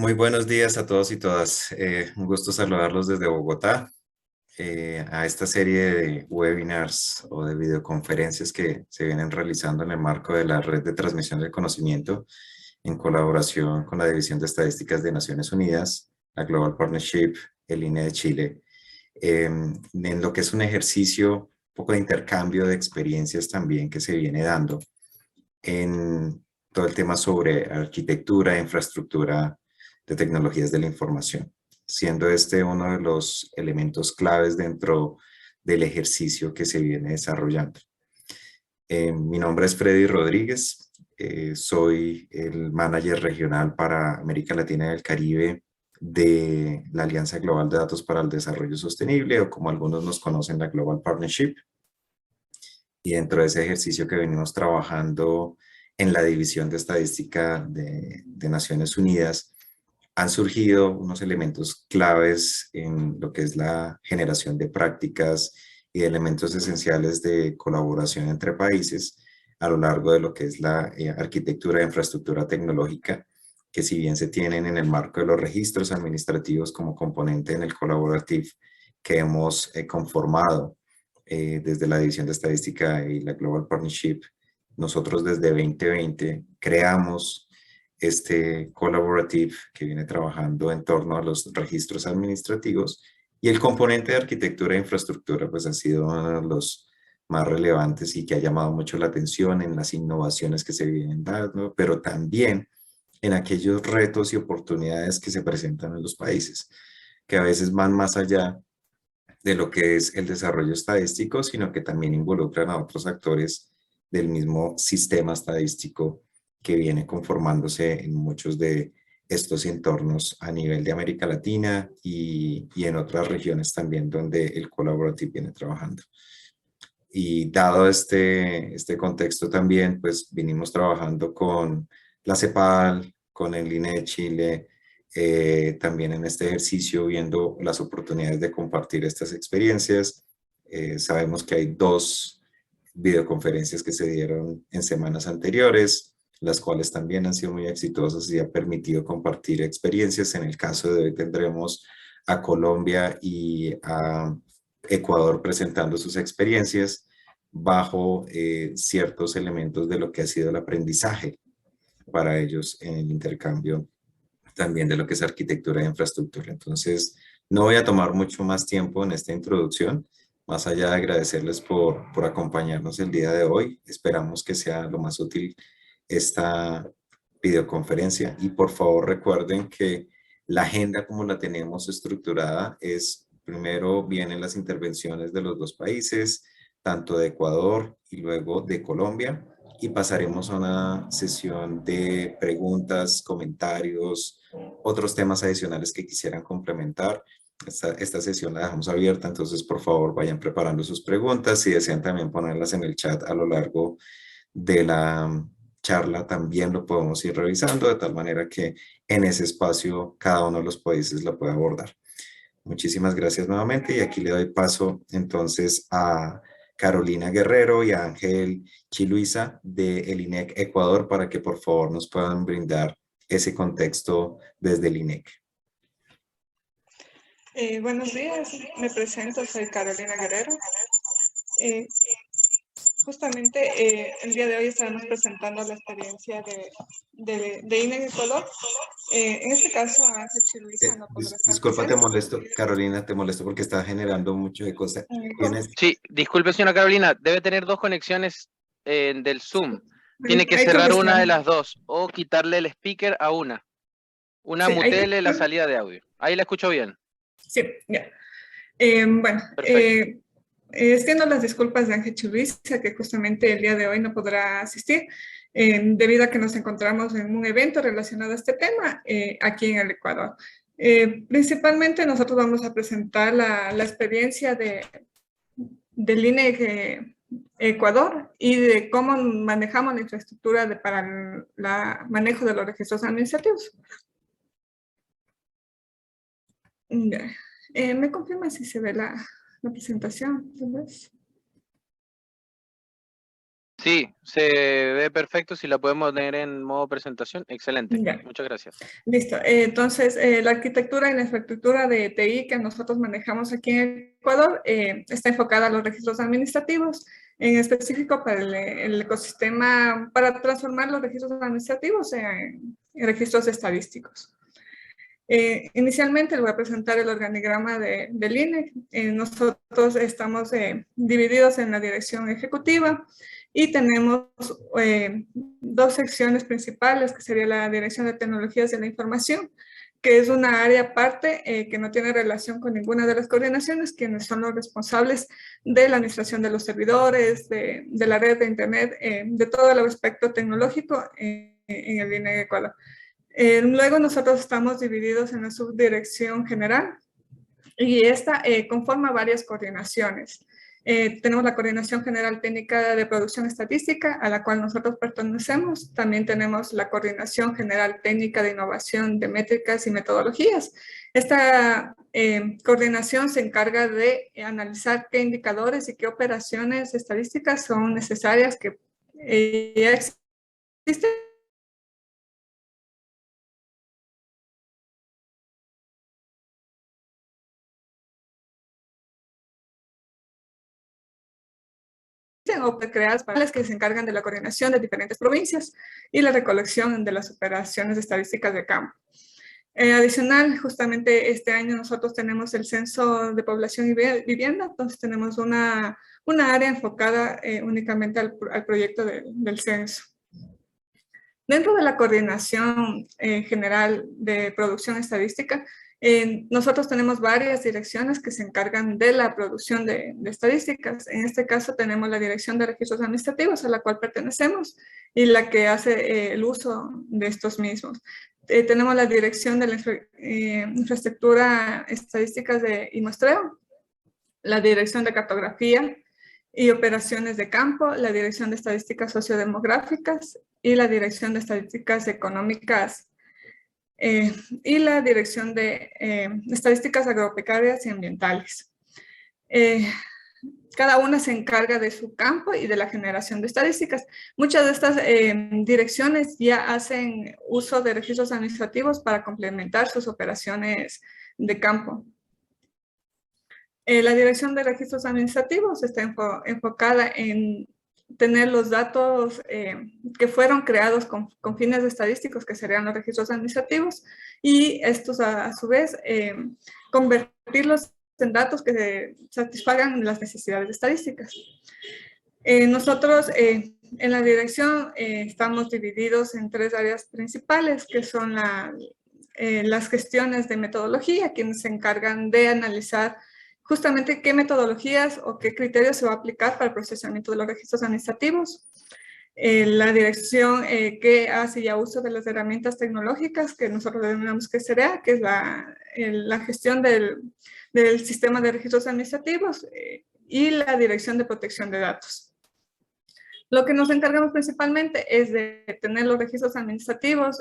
Muy buenos días a todos y todas. Un gusto saludarlos desde Bogotá a esta serie de webinars o de videoconferencias que se vienen realizando en el marco de la Red de Transmisión del Conocimiento en colaboración con la División de Estadísticas de Naciones Unidas, la Global Partnership, el INE de Chile, en lo que es un ejercicio, un poco de intercambio de experiencias también que se viene dando en todo el tema sobre arquitectura e infraestructura de tecnologías de la información, siendo este uno de los elementos claves dentro del ejercicio que se viene desarrollando. Mi nombre es Freddy Rodríguez, soy el manager regional para América Latina y el Caribe de la Alianza Global de Datos para el Desarrollo Sostenible, o como algunos nos conocen, la Global Partnership. Y dentro de ese ejercicio que venimos trabajando en la División de Estadística de Naciones Unidas, han surgido unos elementos claves en lo que es la generación de prácticas y de elementos esenciales de colaboración entre países a lo largo de lo que es la arquitectura de infraestructura tecnológica, que si bien se tienen en el marco de los registros administrativos como componente en el colaborativo que hemos conformado desde la División de Estadística y la Global Partnership, nosotros desde 2020 creamos este collaborative que viene trabajando en torno a los registros administrativos, y el componente de arquitectura e infraestructura pues ha sido uno de los más relevantes y que ha llamado mucho la atención en las innovaciones que se vienen dando, pero también en aquellos retos y oportunidades que se presentan en los países, que a veces van más allá de lo que es el desarrollo estadístico, sino que también involucran a otros actores del mismo sistema estadístico que viene conformándose en muchos de estos entornos a nivel de América Latina y en otras regiones también donde el Collaborative viene trabajando. Y dado este contexto también, pues vinimos trabajando con la CEPAL, con el INE de Chile, también en este ejercicio viendo las oportunidades de compartir estas experiencias. Sabemos que hay dos videoconferencias que se dieron en semanas anteriores, las cuales también han sido muy exitosas y ha permitido compartir experiencias. En el caso de hoy tendremos a Colombia y a Ecuador presentando sus experiencias bajo ciertos elementos de lo que ha sido el aprendizaje para ellos en el intercambio también de lo que es arquitectura e infraestructura. Entonces, no voy a tomar mucho más tiempo en esta introducción, más allá de agradecerles por acompañarnos el día de hoy. Esperamos que sea lo más útil esta videoconferencia, y por favor recuerden que la agenda como la tenemos estructurada es: primero vienen las intervenciones de los dos países, tanto de Ecuador y luego de Colombia, y pasaremos a una sesión de preguntas, comentarios, otros temas adicionales que quisieran complementar. Esta sesión la dejamos abierta, entonces por favor vayan preparando sus preguntas. Si desean también ponerlas en el chat a lo largo de la charla, también lo podemos ir revisando de tal manera que en ese espacio cada uno de los países lo pueda abordar. Muchísimas gracias nuevamente, y aquí le doy paso entonces a Carolina Guerrero y a Ángel Chiluisa de el INEC Ecuador para que por favor nos puedan brindar ese contexto desde el INEC. Buenos días, me presento, soy Carolina Guerrero. Justamente el día de hoy estaremos presentando la experiencia de INE Ecuador. En este caso, Ángel Chiluisa no podrá estar Disculpa, te presente. molesto, Carolina, te molesto porque está generando mucho de cosas. Sí, disculpe, señora Carolina, debe tener dos conexiones del Zoom. Tiene que Ahí creo cerrar que una está. de las dos o quitarle el speaker a una. Una Sí, ahí mutele la salida de audio. Ahí la escucho bien. sí, ya. Bueno, Perfecto. extiendo las disculpas de Ángel Chiluisa, que justamente el día de hoy no podrá asistir, debido a que nos encontramos en un evento relacionado a este tema aquí en el Ecuador. Principalmente nosotros vamos a presentar la experiencia del INE Ecuador y de cómo manejamos la infraestructura para el manejo de los registros administrativos. Ya. ¿Me confirma si se ve la presentación? ¿Tal vez? Sí, se ve perfecto. Si la podemos tener en modo presentación, excelente. Ya. Muchas gracias. Listo. Entonces, la arquitectura y la infraestructura de TI que nosotros manejamos aquí en Ecuador está enfocada a los registros administrativos, en específico para el ecosistema, para transformar los registros administrativos en registros estadísticos. Inicialmente les voy a presentar el organigrama del INE. Nosotros estamos divididos en la dirección ejecutiva y tenemos dos secciones principales, que sería la Dirección de Tecnologías de la Información, que es una área aparte que no tiene relación con ninguna de las coordinaciones, quienes son los responsables de la administración de los servidores, de la red de Internet, de todo el aspecto tecnológico en el INE de Ecuador. Luego nosotros estamos divididos en la subdirección general y esta conforma varias coordinaciones. Tenemos la Coordinación General Técnica de Producción Estadística, a la cual nosotros pertenecemos. También tenemos la Coordinación General Técnica de Innovación de Métricas y Metodologías. Esta coordinación se encarga de analizar qué indicadores y qué operaciones estadísticas son necesarias que ya existen o creadas para las que se encargan de la coordinación de diferentes provincias y la recolección de las operaciones estadísticas de campo. Adicional, justamente este año nosotros tenemos el censo de población y vivienda, entonces tenemos una área enfocada únicamente al proyecto del censo. Dentro de la coordinación general de producción estadística, nosotros tenemos varias direcciones que se encargan de la producción de estadísticas. En este caso tenemos la Dirección de Registros Administrativos, a la cual pertenecemos, y la que hace el uso de estos mismos. Tenemos la Dirección de la Infraestructura Estadísticas y Muestreo, la Dirección de Cartografía y Operaciones de Campo, la Dirección de Estadísticas Sociodemográficas y la Dirección de Estadísticas Económicas y la Dirección de Estadísticas Agropecuarias y Ambientales. Cada una se encarga de su campo y de la generación de estadísticas. Muchas de estas direcciones ya hacen uso de registros administrativos para complementar sus operaciones de campo. La Dirección de Registros Administrativos está enfocada en tener los datos que fueron creados con fines estadísticos, que serían los registros administrativos, y estos a su vez convertirlos en datos que satisfagan las necesidades estadísticas. Nosotros en la dirección estamos divididos en tres áreas principales, que son las gestiones de metodología, quienes se encargan de analizar justamente qué metodologías o qué criterios se va a aplicar para el procesamiento de los registros administrativos. La dirección que hace ya uso de las herramientas tecnológicas que nosotros denominamos que SEREA, que es la gestión del sistema de registros administrativos y la dirección de protección de datos. Lo que nos encargamos principalmente es de tener los registros administrativos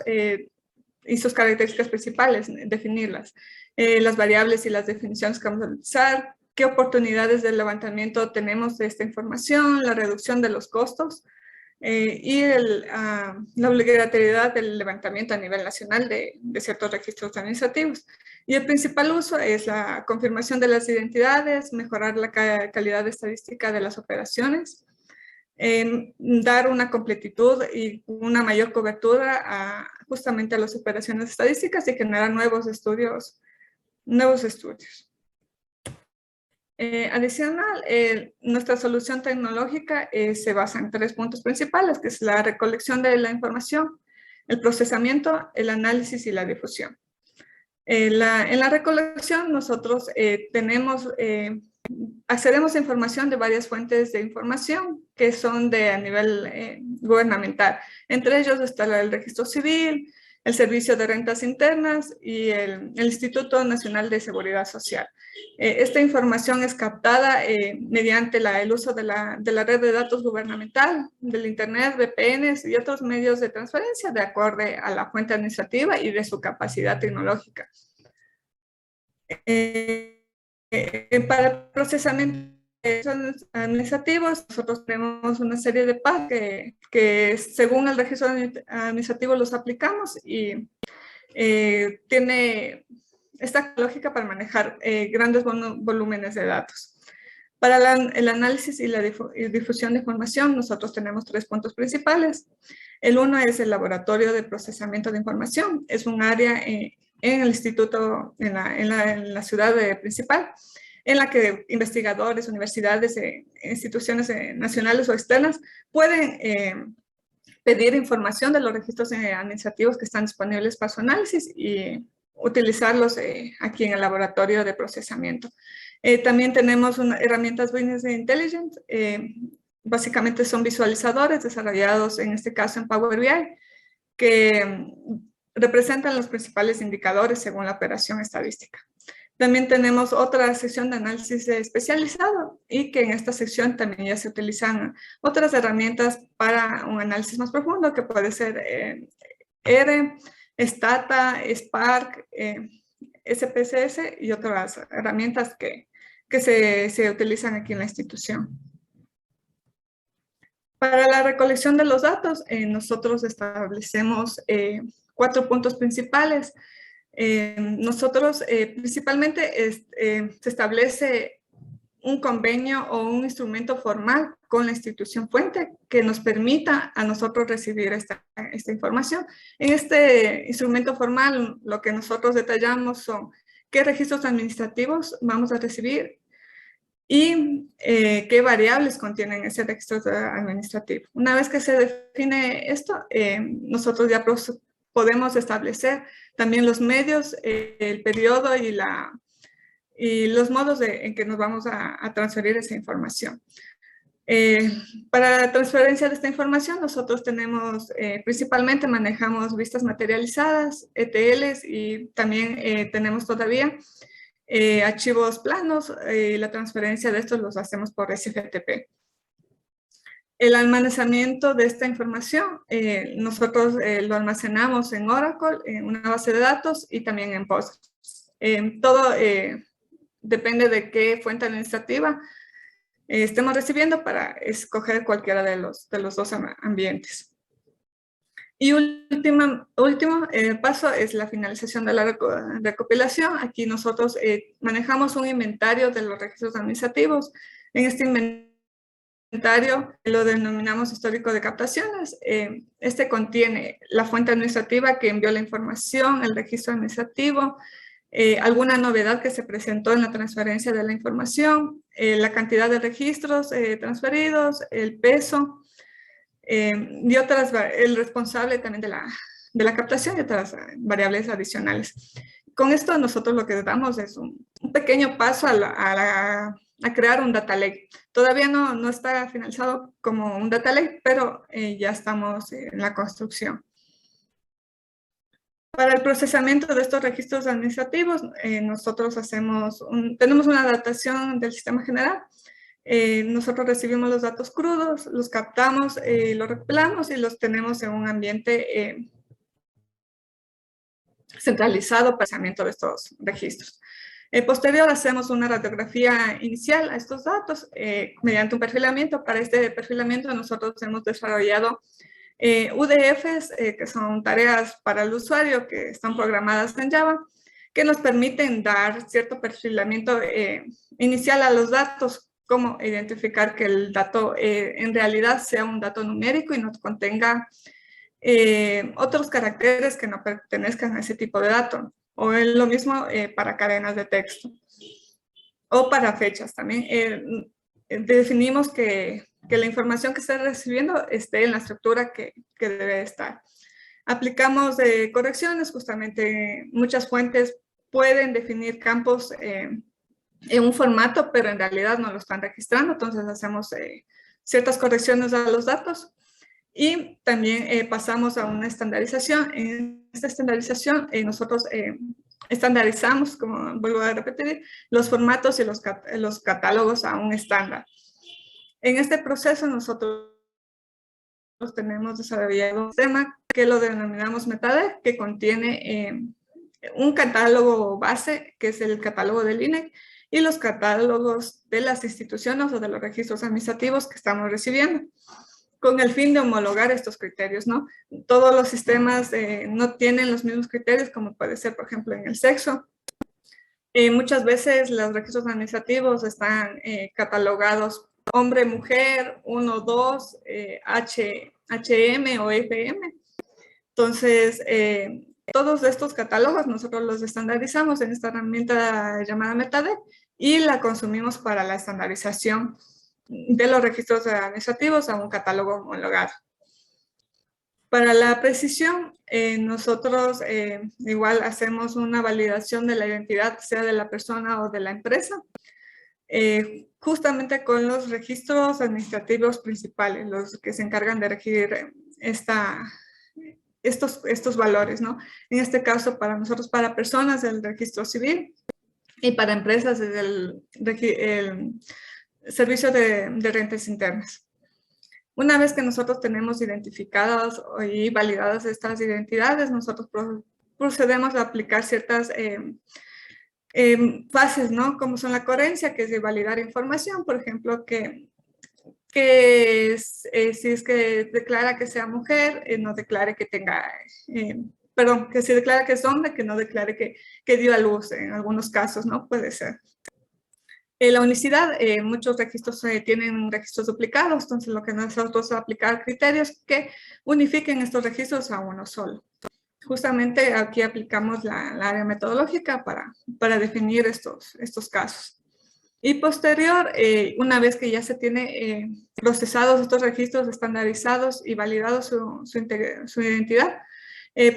y sus características principales, definirlas, las variables y las definiciones que vamos a utilizar, qué oportunidades de levantamiento tenemos de esta información, la reducción de los costos y la obligatoriedad del levantamiento a nivel nacional de ciertos registros administrativos. Y el principal uso es la confirmación de las identidades, mejorar la calidad estadística de las operaciones, dar una completitud y una mayor cobertura justamente a las operaciones estadísticas y generar nuevos estudios. Adicional, nuestra solución tecnológica se basa en tres puntos principales, que es la recolección de la información, el procesamiento, el análisis y la difusión. En la recolección nosotros accedemos a información de varias fuentes de información que son a nivel gubernamental. Entre ellos está el Registro Civil, el Servicio de Rentas Internas y el Instituto Nacional de Seguridad Social. Esta información es captada mediante el uso de la red de datos gubernamental, del Internet, VPNs y otros medios de transferencia de acuerdo a la fuente administrativa y de su capacidad tecnológica. Para el procesamiento administrativos, nosotros tenemos una serie de pasos que según el registro administrativo los aplicamos y tiene esta lógica para manejar grandes volúmenes de datos. Para el análisis y la difusión de información, nosotros tenemos 3 puntos principales. El uno es el laboratorio de procesamiento de información. Es un área en el instituto, en la ciudad principal, en la que investigadores, universidades, instituciones nacionales o externas pueden pedir información de los registros administrativos que están disponibles para su análisis y utilizarlos aquí en el laboratorio de procesamiento. También tenemos herramientas Business Intelligence, básicamente son visualizadores desarrollados en este caso en Power BI, que representan los principales indicadores según la operación estadística. También tenemos otra sección de análisis especializado y que en esta sección también ya se utilizan otras herramientas para un análisis más profundo que puede ser R, Stata, Spark, SPSS y otras herramientas que se utilizan aquí en la institución. Para la recolección de los datos, nosotros establecemos 4 puntos principales. Nosotros principalmente se establece un convenio o un instrumento formal con la institución fuente que nos permita a nosotros recibir esta información. En este instrumento formal lo que nosotros detallamos son qué registros administrativos vamos a recibir y qué variables contienen ese registro administrativo. Una vez que se define esto, nosotros ya podemos establecer también los medios, el periodo y los modos en que nos vamos a transferir esa información. Para la transferencia de esta información, nosotros tenemos, principalmente manejamos vistas materializadas, ETLs y también tenemos todavía archivos planos. La transferencia de estos los hacemos por SFTP. El almacenamiento de esta información, nosotros lo almacenamos en Oracle, en una base de datos y también en Postgres. Todo depende de qué fuente administrativa estemos recibiendo para escoger cualquiera de los 2 ambientes. Y último paso es la finalización de la recopilación. Aquí nosotros manejamos un inventario de los registros administrativos. En este inventario lo denominamos histórico de captaciones. Este contiene la fuente administrativa que envió la información, el registro administrativo, alguna novedad que se presentó en la transferencia de la información, la cantidad de registros transferidos, el peso y otras, el responsable también de la captación y otras variables adicionales. Con esto nosotros lo que damos es un pequeño paso a crear un data lake. Todavía no está finalizado como un data lake, pero ya estamos en la construcción. Para el procesamiento de estos registros administrativos, nosotros tenemos una adaptación del sistema general. Nosotros recibimos los datos crudos, los captamos, los recopilamos y los tenemos en un ambiente centralizado para el procesamiento de estos registros. Posterior hacemos una radiografía inicial a estos datos mediante un perfilamiento. Para este perfilamiento nosotros hemos desarrollado UDFs, que son tareas para el usuario que están programadas en Java, que nos permiten dar cierto perfilamiento inicial a los datos, como identificar que el dato en realidad sea un dato numérico y no contenga otros caracteres que no pertenezcan a ese tipo de dato. O es lo mismo para cadenas de texto. O para fechas también. Definimos que la información que esté recibiendo esté en la estructura que debe estar. Aplicamos correcciones, justamente muchas fuentes pueden definir campos en un formato, pero en realidad no lo están registrando, entonces hacemos ciertas correcciones a los datos y también pasamos a una estandarización. En esta estandarización nosotros estandarizamos, como vuelvo a repetir, los formatos y los catálogos a un estándar. En este proceso nosotros tenemos desarrollado un sistema que lo denominamos MetaD, que contiene un catálogo base, que es el catálogo del INEC, y los catálogos de las instituciones o de los registros administrativos que estamos recibiendo, con el fin de homologar estos criterios, ¿no? Todos los sistemas no tienen los mismos criterios, como puede ser, por ejemplo, en el sexo. Muchas veces los registros administrativos están catalogados hombre, mujer, 1, 2, HM o FM. Entonces, todos estos catálogos nosotros los estandarizamos en esta herramienta llamada Metadec y la consumimos para la estandarización de los registros administrativos a un catálogo homologado. Para la precisión, nosotros igual hacemos una validación de la identidad, sea de la persona o de la empresa, justamente con los registros administrativos principales, los que se encargan de regir estos valores, ¿no? En este caso, para nosotros, para personas, el registro civil, y para empresas es el servicio de rentas internas. Una vez que nosotros tenemos identificadas y validadas estas identidades, nosotros procedemos a aplicar ciertas fases, ¿no? Como son la coherencia, que es de validar información, por ejemplo, si es que declara que sea mujer, no declare que tenga, perdón, que si declara que es hombre, que no declare que dio a luz, en algunos casos, ¿no? Puede ser. La unicidad, muchos registros tienen registros duplicados, entonces lo que nosotros es aplicar criterios que unifiquen estos registros a uno solo. Justamente aquí aplicamos la área metodológica para definir estos casos. Y posterior, una vez que ya se tiene procesados estos registros estandarizados y validados su identidad,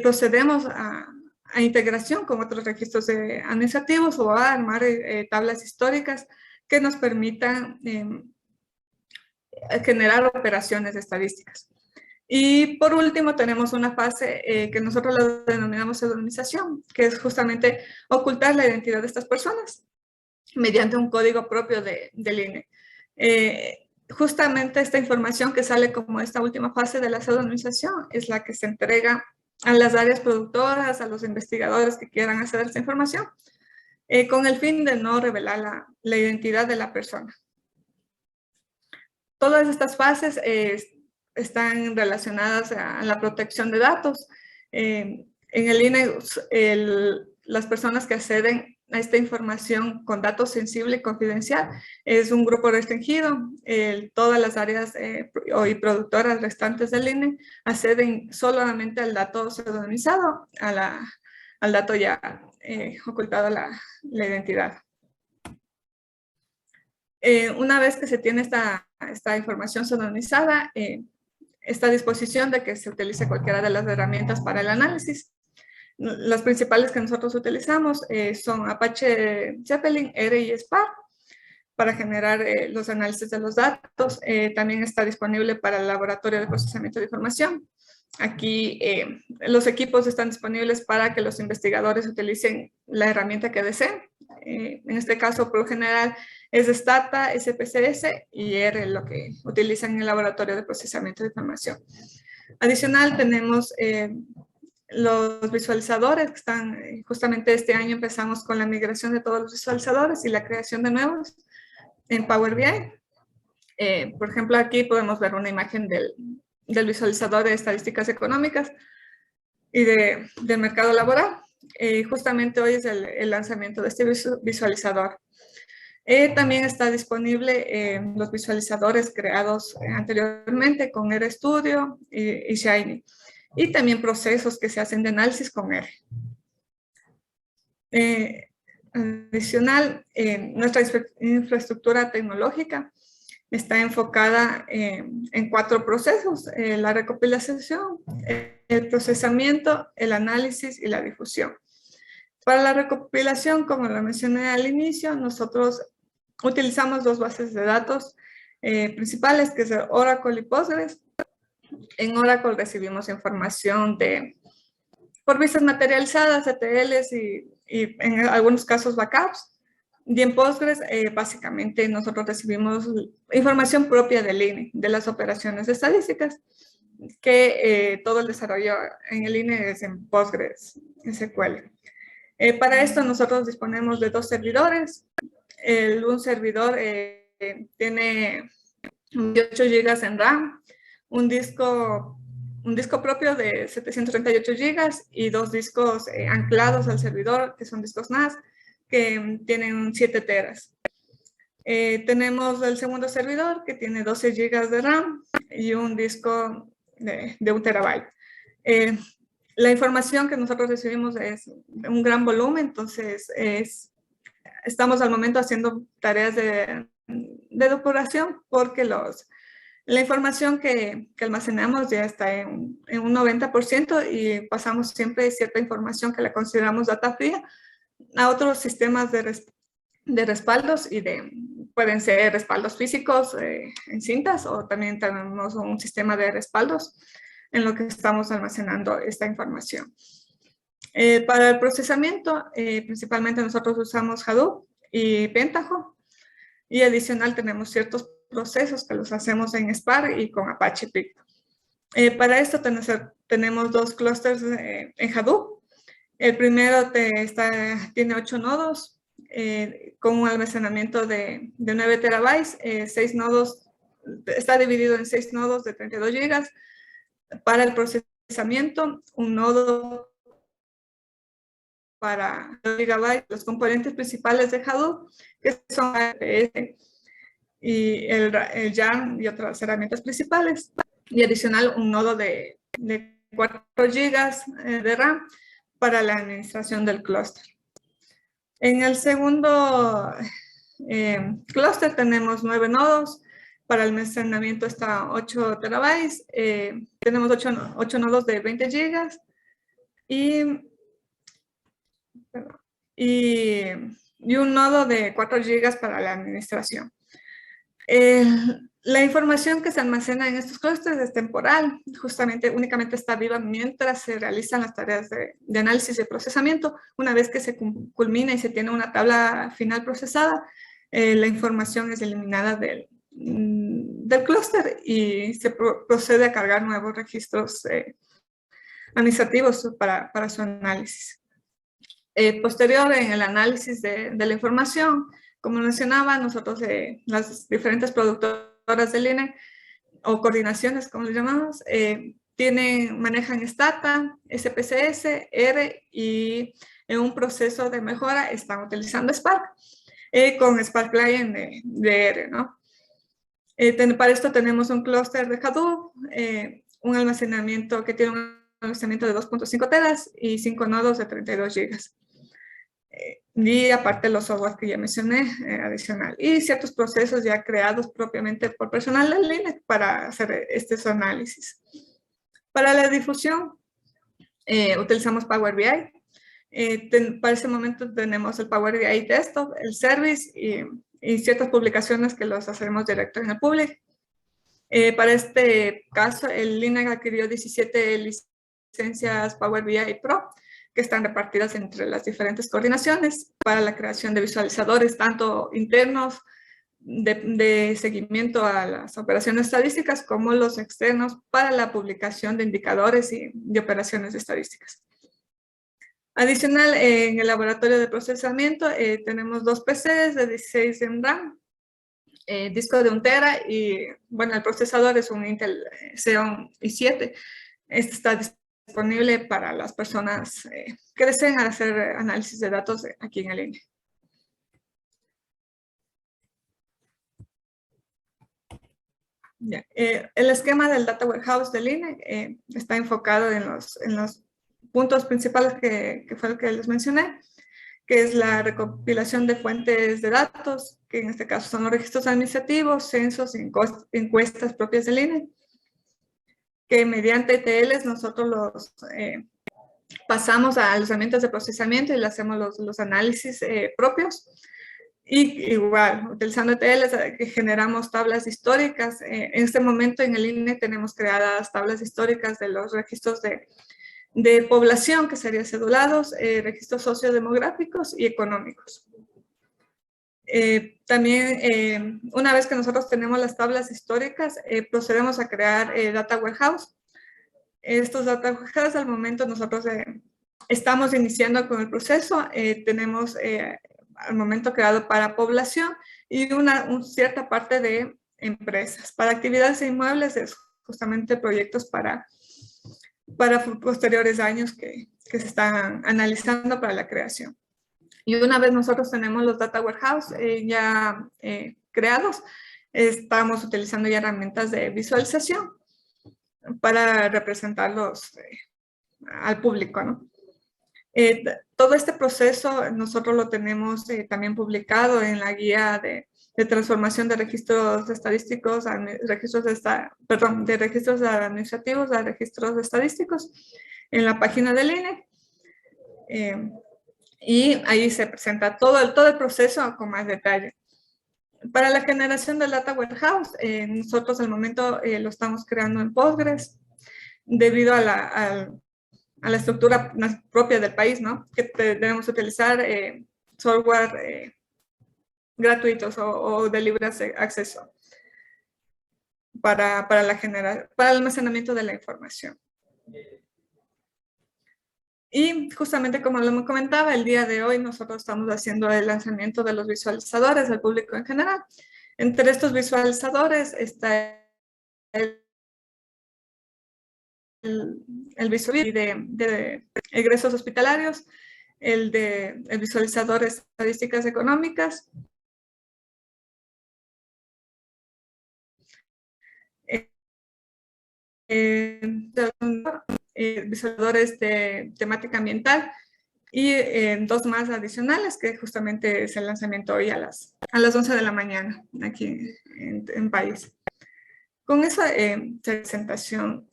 procedemos a integración con otros registros administrativos o a armar tablas históricas que nos permitan generar operaciones estadísticas. Y por último tenemos una fase que nosotros la denominamos pseudonimización, que es justamente ocultar la identidad de estas personas mediante un código propio del INE. Justamente esta información que sale como esta última fase de la pseudonimización es la que se entrega a las áreas productoras, a los investigadores que quieran acceder a esta información, con el fin de no revelar la identidad de la persona. Todas estas fases están relacionadas a la protección de datos. En el INE, las personas que acceden a esta información con datos sensible y confidencial es un grupo restringido. Todas las áreas y productoras restantes del INE acceden solamente al dato pseudonimizado, al dato ya ocultado la identidad. Una vez que se tiene esta información pseudonimizada, está a disposición de que se utilice cualquiera de las herramientas para el análisis. Las principales que nosotros utilizamos son Apache Zeppelin, R y Spark para generar los análisis de los datos. También está disponible para el laboratorio de procesamiento de información. Aquí los equipos están disponibles para que los investigadores utilicen la herramienta que deseen. En este caso, por lo general, es Stata, SPSS y R lo que utilizan en el laboratorio de procesamiento de información. Adicional, tenemos los visualizadores que están, justamente este año empezamos con la migración de todos los visualizadores y la creación de nuevos en Power BI. Por ejemplo, aquí podemos ver una imagen del visualizador de estadísticas económicas y del mercado laboral. Justamente hoy es el lanzamiento de este visualizador. También está disponible los visualizadores creados anteriormente con RStudio y Shiny. Y también procesos que se hacen de análisis con R. Adicional, nuestra infraestructura tecnológica está enfocada en 4 procesos: la recopilación, el procesamiento, el análisis y la difusión. Para la recopilación, como lo mencioné al inicio, nosotros utilizamos 2 bases de datos principales, que son Oracle y Postgres. En Oracle recibimos información por vistas materializadas, ETLs y en algunos casos backups. Y en Postgres, básicamente, nosotros recibimos información propia del INE, de las operaciones estadísticas, que todo el desarrollo en el INE es en Postgres SQL. Para esto nosotros disponemos de 2 servidores. un servidor tiene 8 GB en RAM, un disco propio de 738 GB y 2 discos anclados al servidor, que son discos NAS, que tienen 7 teras. Tenemos el segundo servidor, que tiene 12 GB de RAM y un disco de 1 terabyte. La información que nosotros recibimos es un gran volumen, entonces estamos al momento haciendo tareas de depuración porque la información que almacenamos ya está en un 90% y pasamos siempre cierta información que la consideramos data fría a otros sistemas de respaldos pueden ser respaldos físicos en cintas, o también tenemos un sistema de respaldos en lo que estamos almacenando esta información. Para el procesamiento, principalmente nosotros usamos Hadoop y Pentaho, y adicional tenemos ciertos procesos que los hacemos en Spark y con Apache Picto. Para esto tenemos 2 clústeres en Hadoop. El primero tiene 8 nodos con un almacenamiento de 9 terabytes, 6 nodos, está dividido en 6 nodos de 32 gigas. Para el procesamiento, un nodo para 2 GB, los componentes principales de Hadoop, que son APS y el YARN y otras herramientas principales, y adicional un nodo de 4 GB de RAM para la administración del clúster. En el segundo clúster tenemos 9 nodos, para almacenamiento está 8 terabytes, tenemos 8 nodos de 20 GB y un nodo de 4 GB para la administración. La información que se almacena en estos clústeres es temporal, justamente únicamente está viva mientras se realizan las tareas de análisis y procesamiento. Una vez que se culmina y se tiene una tabla final procesada, la información es eliminada del clúster y se procede a cargar nuevos registros administrativos para su análisis. Posterior en el análisis de la información, como mencionaba, nosotros las diferentes productoras de línea o coordinaciones, como le llamamos, manejan Stata, SPSS, R, y en un proceso de mejora están utilizando Spark con Spark Client de R, ¿no? Para esto tenemos un clúster de Hadoop, un almacenamiento que tiene un almacenamiento de 2.5 teras y 5 nodos de 32 gigas. Y aparte los software que ya mencioné adicional y ciertos procesos ya creados propiamente por personal en línea para hacer estos análisis. Para la difusión utilizamos Power BI. Para ese momento tenemos el Power BI Desktop, el Service y ciertas publicaciones que los hacemos directo en el Public. Para este caso, el LINAC adquirió 17 licencias Power BI Pro, que están repartidas entre las diferentes coordinaciones para la creación de visualizadores, tanto internos de seguimiento a las operaciones estadísticas, como los externos para la publicación de indicadores y de operaciones estadísticas. Adicional, en el laboratorio de procesamiento tenemos 2 PCs de 16 en RAM, disco de 1 tera y, bueno, el procesador es un Intel Xeon i7. Este está disponible para las personas que deseen hacer análisis de datos aquí en el INE. Ya, el esquema del Data Warehouse del INE está enfocado en los puntos principales que fue el que les mencioné, que es la recopilación de fuentes de datos, que en este caso son los registros administrativos, censos y encuestas propias del INE, que mediante ETLs nosotros los pasamos a los herramientas de procesamiento y le hacemos los análisis propios. Y igual, utilizando ETLs, generamos tablas históricas. En este momento en el INE tenemos creadas tablas históricas de los registros de población, que serían cedulados, registros sociodemográficos y económicos. También, una vez que nosotros tenemos las tablas históricas, procedemos a crear Data Warehouse. Estos Data Warehouse, al momento nosotros estamos iniciando con el proceso, tenemos al momento creado para población y una cierta parte de empresas. Para actividades e inmuebles es justamente proyectos para posteriores años que se están analizando para la creación. Y una vez nosotros tenemos los data warehouse ya creados, estamos utilizando ya herramientas de visualización para representarlos al público, ¿no? Todo este proceso nosotros lo tenemos también publicado en la guía de transformación de registros estadísticos, de registros administrativos a registros estadísticos en la página del INE. Y ahí se presenta todo el proceso con más detalle. Para la generación del Data Warehouse, nosotros al momento lo estamos creando en Postgres, debido a la estructura propia del país, ¿no? Que debemos utilizar software gratuitos o de libre acceso para el almacenamiento de la información. Y justamente como lo comentaba, el día de hoy nosotros estamos haciendo el lanzamiento de los visualizadores al público en general. Entre estos visualizadores está el visualizador de egresos hospitalarios, el visualizador de estadísticas económicas, visualizadores de temática ambiental y dos más adicionales que justamente es el lanzamiento hoy a las 11 de la mañana aquí en país. Con esa presentación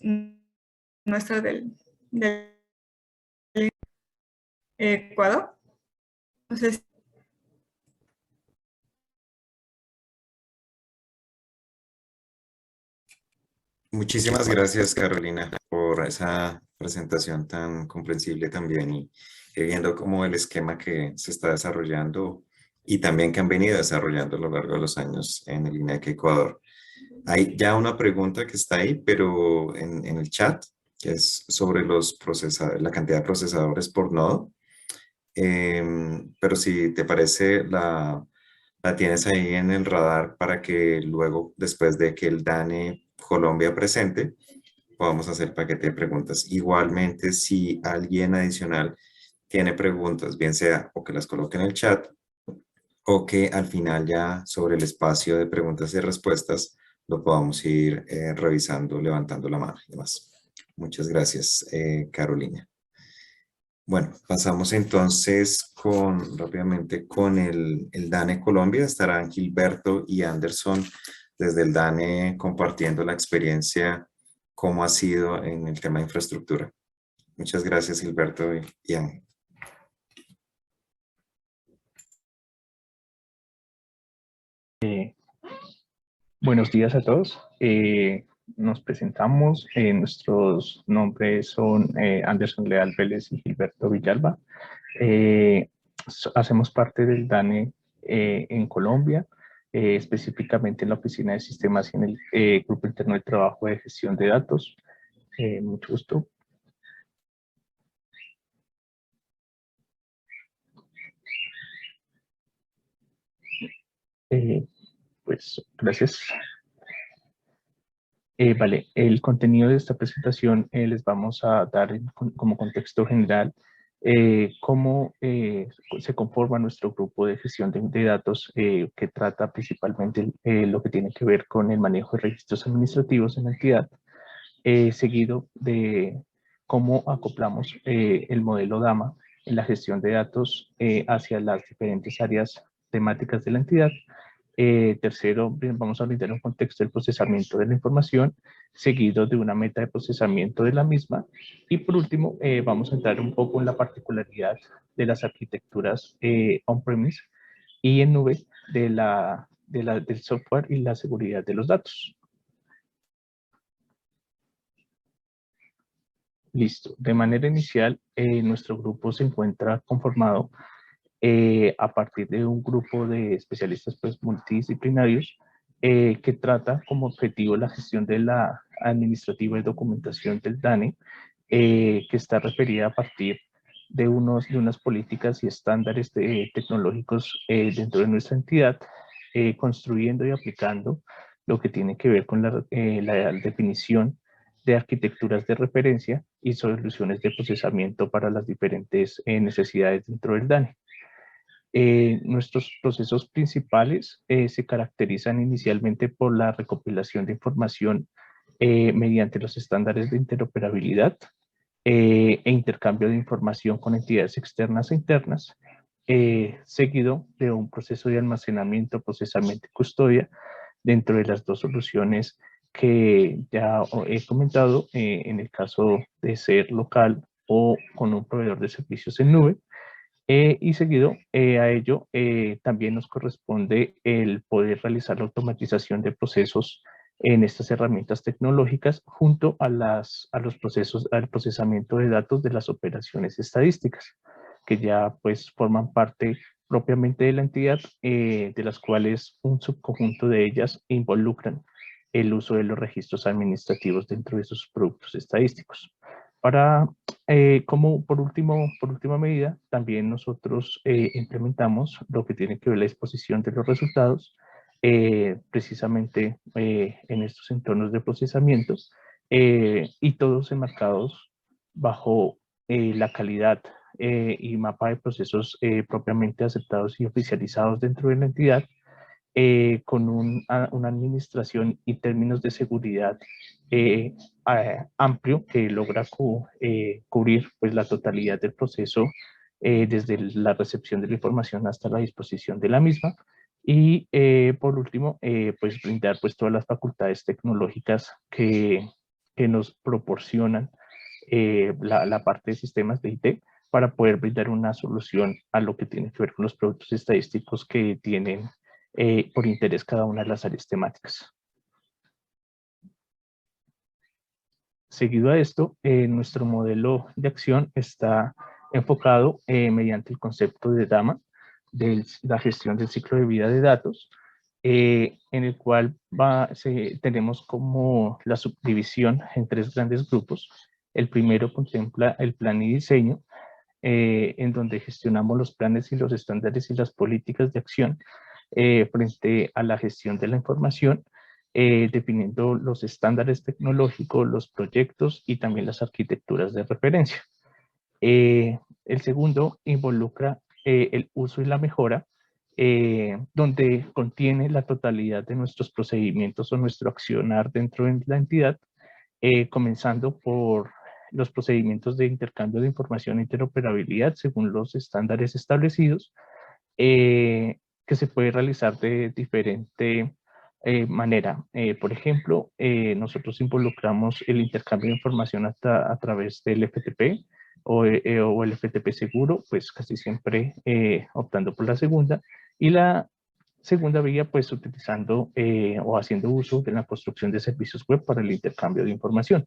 nuestra del Ecuador. Entonces, Muchísimas gracias, Carolina, por esa presentación tan comprensible también y viendo cómo el esquema que se está desarrollando y también que han venido desarrollando a lo largo de los años en el INEC Ecuador. Hay ya una pregunta que está ahí, pero en el chat, que es sobre la cantidad de procesadores por nodo. Pero si te parece, la tienes ahí en el radar para que luego, después de que el DANE Colombia presente, podamos hacer paquete de preguntas. Igualmente, si alguien adicional tiene preguntas, bien sea o que las coloque en el chat o que al final ya sobre el espacio de preguntas y respuestas lo podamos ir revisando, levantando la mano y demás. Muchas gracias, Carolina. Bueno, pasamos entonces rápidamente con el DANE Colombia. Estarán Gilberto y Anderson desde el DANE compartiendo la experiencia, cómo ha sido en el tema de infraestructura. Muchas gracias, Gilberto y Ángel. Buenos días a todos. Nos presentamos. Nuestros nombres son Anderson Leal Vélez y Gilberto Villalba. Hacemos parte del DANE en Colombia, específicamente en la Oficina de Sistemas y en el Grupo Interno de Trabajo de Gestión de Datos. Mucho gusto. Pues gracias. Vale, el contenido de esta presentación les vamos a dar como contexto general cómo se conforma nuestro grupo de gestión de datos que trata principalmente lo que tiene que ver con el manejo de registros administrativos en la entidad, seguido de cómo acoplamos el modelo DAMA en la gestión de datos hacia las diferentes áreas temáticas de la entidad. Tercero, vamos a brindar un contexto del procesamiento de la información, seguido de una meta de procesamiento de la misma. Y por último, vamos a entrar un poco en la particularidad de las arquitecturas on-premise y en nube del software y la seguridad de los datos. Listo. De manera inicial, nuestro grupo se encuentra conformado a partir de un grupo de especialistas pues, multidisciplinarios que trata como objetivo la gestión de la administrativa y documentación del DANE, que está referida a partir de unas políticas y estándares tecnológicos dentro de nuestra entidad, construyendo y aplicando lo que tiene que ver con la definición de arquitecturas de referencia y soluciones de procesamiento para las diferentes necesidades dentro del DANE. Nuestros procesos principales se caracterizan inicialmente por la recopilación de información mediante los estándares de interoperabilidad e intercambio de información con entidades externas e internas, seguido de un proceso de almacenamiento, procesamiento y custodia dentro de las dos soluciones que ya he comentado, en el caso de ser local o con un proveedor de servicios en nube. Y seguido a ello, también nos corresponde el poder realizar la automatización de procesos en estas herramientas tecnológicas junto a los procesos, al procesamiento de datos de las operaciones estadísticas, que ya pues forman parte propiamente de la entidad, de las cuales un subconjunto de ellas involucran el uso de los registros administrativos dentro de esos productos estadísticos. Como por última medida, también nosotros implementamos lo que tiene que ver la exposición de los resultados, precisamente en estos entornos de procesamiento, y todos enmarcados bajo la calidad y mapa de procesos propiamente aceptados y oficializados dentro de la entidad, con una administración y términos de seguridad amplio que logra cubrir pues, la totalidad del proceso, desde la recepción de la información hasta la disposición de la misma. Y por último, pues brindar pues, todas las facultades tecnológicas que nos proporcionan la parte de sistemas de IT para poder brindar una solución a lo que tiene que ver con los productos estadísticos que tienen por interés cada una de las áreas temáticas. Seguido a esto, nuestro modelo de acción está enfocado mediante el concepto de DAMA, de la gestión del ciclo de vida de datos, en el cual tenemos como la subdivisión en 3 grandes grupos. El primero contempla el plan y diseño, en donde gestionamos los planes y los estándares y las políticas de acción frente a la gestión de la información, definiendo los estándares tecnológicos, los proyectos y también las arquitecturas de referencia. El segundo involucra el uso y la mejora, donde contiene la totalidad de nuestros procedimientos o nuestro accionar dentro de la entidad, comenzando por los procedimientos de intercambio de información e interoperabilidad según los estándares establecidos, que se puede realizar de diferente manera. Por ejemplo, nosotros involucramos el intercambio de información a través del FTP o el FTP seguro, pues casi siempre optando por la segunda. Y la segunda vía, pues utilizando o haciendo uso de la construcción de servicios web para el intercambio de información.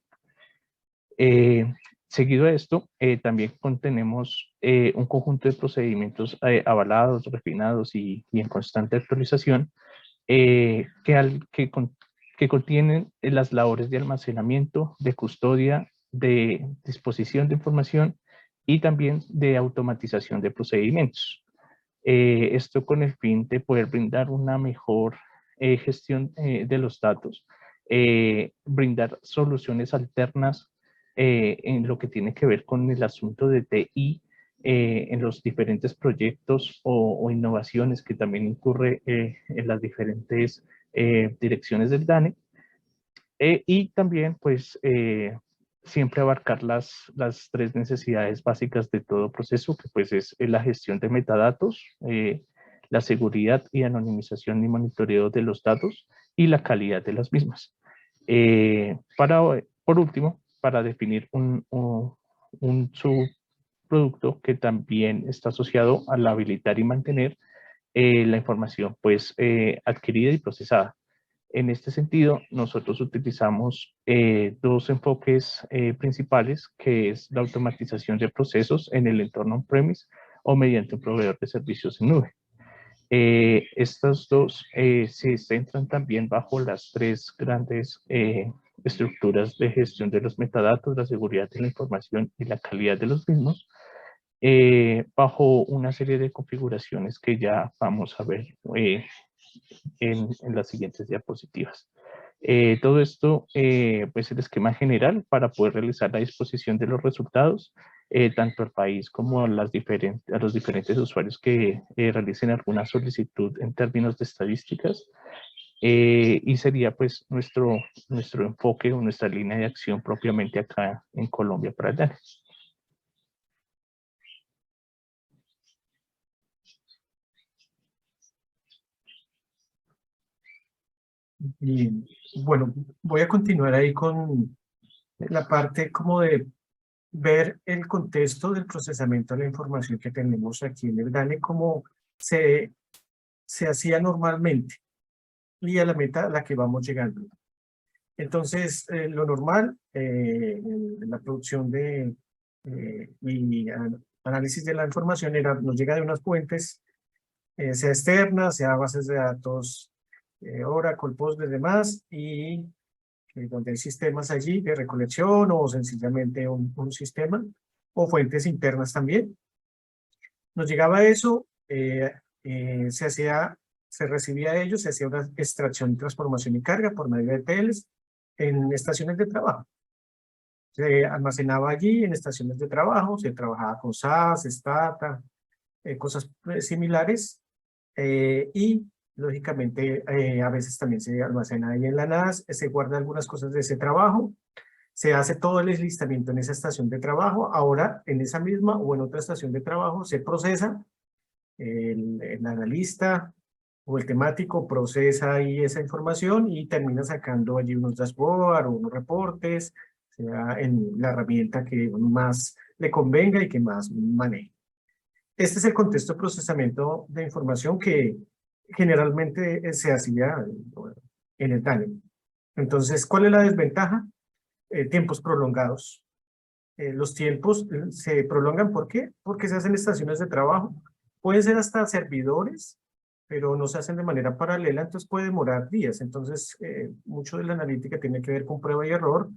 Seguido a esto, también contenemos un conjunto de procedimientos avalados, refinados y en constante actualización, que contienen las labores de almacenamiento, de custodia, de disposición de información y también de automatización de procedimientos. Esto con el fin de poder brindar una mejor gestión de los datos, brindar soluciones alternas en lo que tiene que ver con el asunto de TI, en los diferentes proyectos o innovaciones que también incurre en las diferentes direcciones del DANE, y también pues siempre abarcar las 3 necesidades básicas de todo proceso, que pues es la gestión de metadatos, la seguridad y anonimización y monitoreo de los datos y la calidad de las mismas. Por último, para definir un subproducto que también está asociado al habilitar y mantener la información pues adquirida y procesada. En este sentido, nosotros utilizamos 2 enfoques principales, que es la automatización de procesos en el entorno on-premise o mediante un proveedor de servicios en nube. Estas 2 se centran también bajo las 3 grandes estructuras de gestión de los metadatos, la seguridad de la información y la calidad de los mismos, bajo una serie de configuraciones que ya vamos a ver en las siguientes diapositivas. Todo esto, pues el esquema general para poder realizar la disposición de los resultados, tanto al país como a los diferentes usuarios que realicen alguna solicitud en términos de estadísticas. Y sería pues nuestro enfoque o nuestra línea de acción propiamente acá en Colombia para el DANE. Y bueno, voy a continuar ahí con la parte como de ver el contexto del procesamiento de la información que tenemos aquí en el DANE, cómo se hacía normalmente y a la meta a la que vamos llegando. Entonces, lo normal, la producción de y análisis de la información nos llega de unas fuentes, sea externas, sea bases de datos, Oracle, Postgres, demás, y donde hay sistemas allí de recolección o sencillamente un sistema, o fuentes internas también. Nos llegaba eso, se recibía ello, se hacía una extracción, transformación y carga por medio de ETLs en estaciones de trabajo. Se almacenaba allí en estaciones de trabajo, se trabajaba con SAS, Stata, cosas similares, y lógicamente a veces también se almacena ahí en la NAS, se guarda algunas cosas de ese trabajo, se hace todo el deslistamiento en esa estación de trabajo. Ahora en esa misma o en otra estación de trabajo se procesa, el analista o el temático procesa ahí esa información y termina sacando allí unos dashboards o unos reportes, sea en la herramienta que más le convenga y que más maneje. Este es el contexto de procesamiento de información que generalmente se hacía en el DANE. Entonces, ¿cuál es la desventaja? Tiempos prolongados. Los tiempos se prolongan, ¿por qué? Porque se hacen estaciones de trabajo. Pueden ser hasta servidores, pero no se hacen de manera paralela, entonces puede demorar días. Entonces, mucho de la analítica tiene que ver con prueba y error.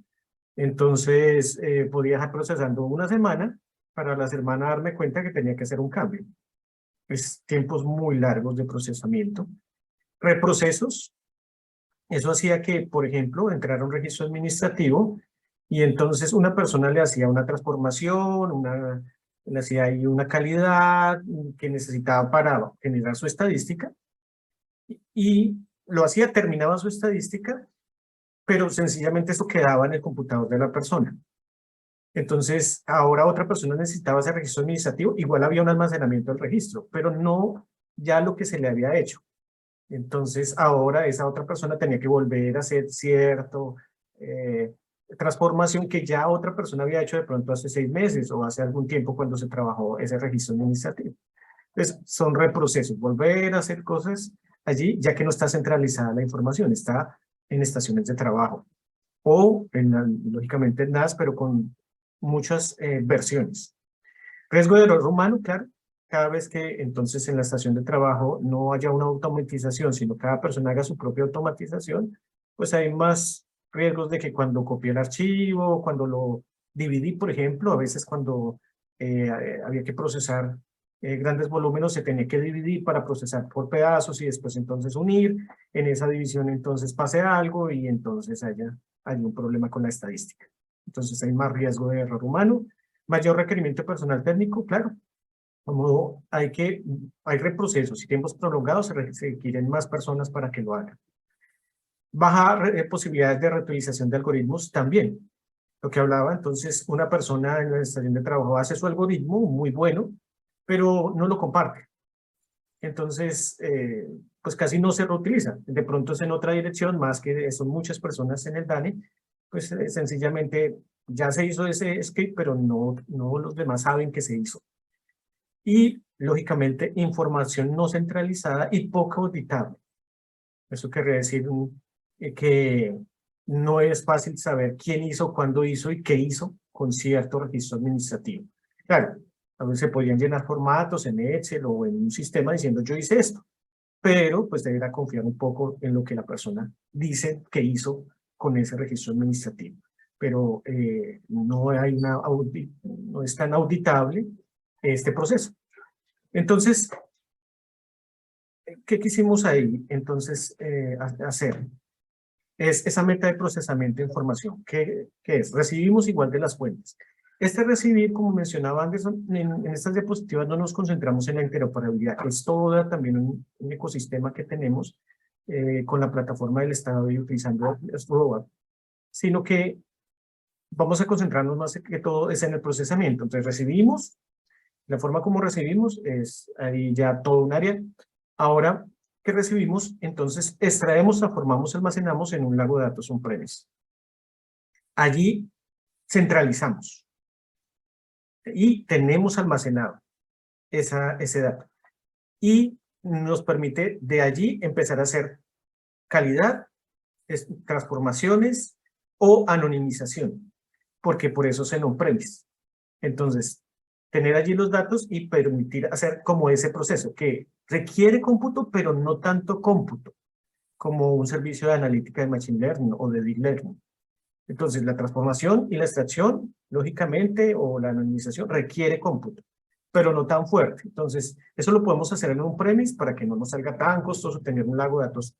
Entonces, podía estar procesando una semana para la semana darme cuenta que tenía que hacer un cambio. Es tiempos muy largos de procesamiento. Reprocesos. Eso hacía que, por ejemplo, entrara un registro administrativo y entonces una persona le hacía una transformación, le hacía ahí una calidad que necesitaba para generar su estadística y lo hacía, terminaba su estadística, pero sencillamente eso quedaba en el computador de la persona. Entonces, ahora otra persona necesitaba ese registro administrativo, igual había un almacenamiento del registro, pero no ya lo que se le había hecho. Entonces, ahora esa otra persona tenía que volver a hacer cierto transformación que ya otra persona había hecho de pronto hace 6 meses o hace algún tiempo cuando se trabajó ese registro administrativo. Entonces, son reprocesos, volver a hacer cosas allí, ya que no está centralizada la información, está en estaciones de trabajo o, lógicamente, en NAS, pero con muchas versiones. Riesgo de error humano, claro. Cada vez que entonces en la estación de trabajo no haya una automatización, sino cada persona haga su propia automatización, pues hay más riesgos de que cuando copié el archivo, cuando lo dividí, por ejemplo, a veces cuando había que procesar grandes volúmenes, se tenía que dividir para procesar por pedazos y después entonces unir. En esa división entonces pase algo y entonces hay un problema con la estadística. Entonces hay más riesgo de error humano, mayor requerimiento de personal técnico, claro. Como hay reprocesos y tiempos prolongados, se requieren más personas para que lo hagan. Baja posibilidades de reutilización de algoritmos también. Lo que hablaba, entonces, una persona en la estación de trabajo hace su algoritmo muy bueno, pero no lo comparte. Entonces, pues casi no se reutiliza. De pronto es en otra dirección, más que son muchas personas en el DANE, pues sencillamente ya se hizo ese script, pero no los demás saben que se hizo. Y, lógicamente, información no centralizada y poco auditable. Eso quiere decir que no es fácil saber quién hizo, cuándo hizo y qué hizo con cierto registro administrativo. Claro, a veces se podían llenar formatos en Excel o en un sistema diciendo yo hice esto, pero pues deberá confiar un poco en lo que la persona dice que hizo con ese registro administrativo. Pero no es tan auditable este proceso. Entonces, ¿qué quisimos ahí entonces hacer? Es esa meta de procesamiento de información. ¿Qué es? Recibimos igual de las fuentes. Este recibir, como mencionaba Anderson, en estas diapositivas no nos concentramos en la interoperabilidad. Es todo también un ecosistema que tenemos con la plataforma del Estado y utilizando Robot, sino que vamos a concentrarnos más que todo es en el procesamiento. Entonces recibimos, la forma como recibimos es ahí ya todo un área. Ahora que recibimos, entonces extraemos, transformamos, almacenamos en un lago de datos on-premise. Allí centralizamos y tenemos almacenado ese dato. Y nos permite de allí empezar a hacer calidad, transformaciones o anonimización, porque por eso es en on-premise. Entonces, tener allí los datos y permitir hacer como ese proceso que requiere cómputo, pero no tanto cómputo, como un servicio de analítica de Machine Learning o de Deep Learning. Entonces, la transformación y la extracción, lógicamente, o la anonimización requiere cómputo, pero no tan fuerte. Entonces, eso lo podemos hacer en un premise para que no nos salga tan costoso tener un lago de datos